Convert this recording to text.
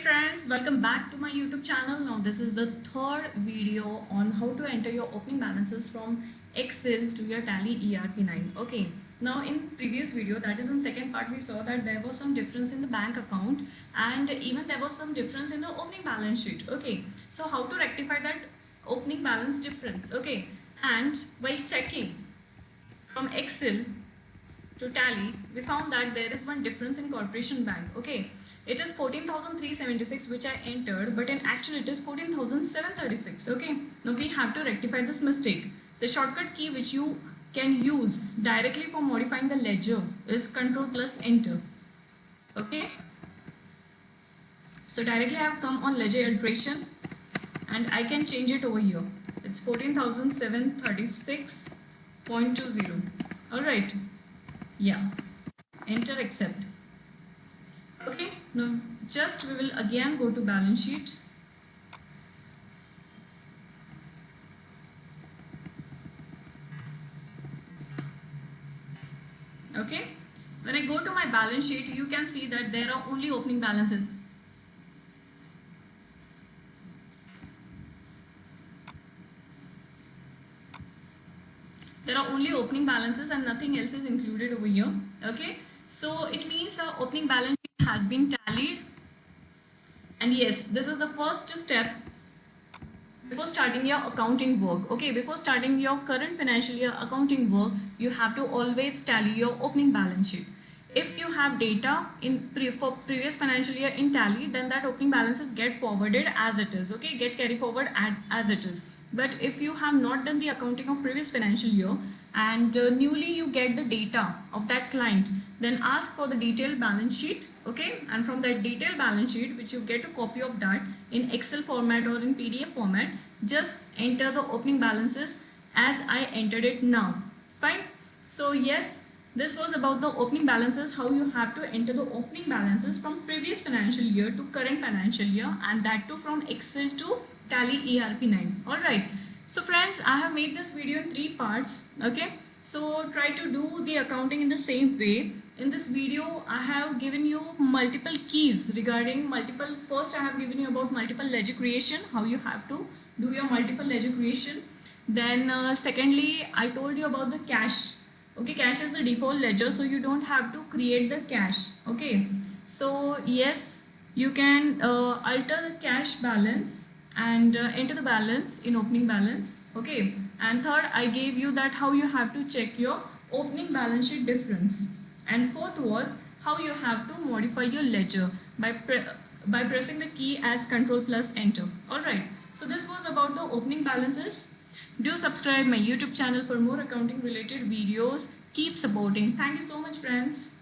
Friends, welcome back to my YouTube channel. Now this is the third video on how to enter your opening balances from Excel to your Tally ERP 9. Okay, now in previous video, that is in second part, we saw that there was some difference in the bank account and even there was some difference in the opening balance sheet. Okay, so how to rectify that opening balance difference? Okay, and while checking from Excel to Tally, we found that there is one difference in corporation bank. Okay, it is 14,376 which I entered, but in actual it is 14,736. Okay, now we have to rectify this mistake. The shortcut key which you can use directly for modifying the ledger is Ctrl plus Enter. Okay, so directly I have come on ledger alteration and I can change it over here. It's 14,736.20. Alright, yeah, enter, accept. Okay, now just we will again go to balance sheet. Okay, when I go to my balance sheet, you can see that there are only opening balances. There are only opening balances and nothing else is included over here. Okay, so it means our opening balance sheet has been tallied. And yes, this is the first step before starting your accounting work. Okay, before starting your current financial year accounting work, you have to always tally your opening balance sheet. If you have data for previous financial year in Tally, then that opening balances get forwarded as it is. Okay, get carry forward as it is. But if you have not done the accounting of previous financial year and newly you get the data of that client, then ask for the detailed balance sheet. Okay, and from that detailed balance sheet, which you get a copy of that in Excel format or in PDF format, just enter the opening balances as I entered it now. Fine. So yes, this was about the opening balances, how you have to enter the opening balances from previous financial year to current financial year, and that too from Excel to Tally ERP 9. Alright, so friends, I have made this video in 3 parts. Okay, so try to do the accounting in the same way. In this video, I have given you multiple keys regarding first I have given you about multiple ledger creation, how you have to do your multiple ledger creation. Then secondly, I told you about the cash. Okay, cash is the default ledger, so you don't have to create the cash. Okay, so yes, you can alter the cash balance and enter the balance in opening balance. Okay, and third, I gave you that how you have to check your opening balance sheet difference, and fourth was how you have to modify your ledger by pressing the key as Ctrl plus Enter. Alright, so this was about the opening balances. Do subscribe my YouTube channel for more accounting related videos. Keep supporting. Thank you so much, friends.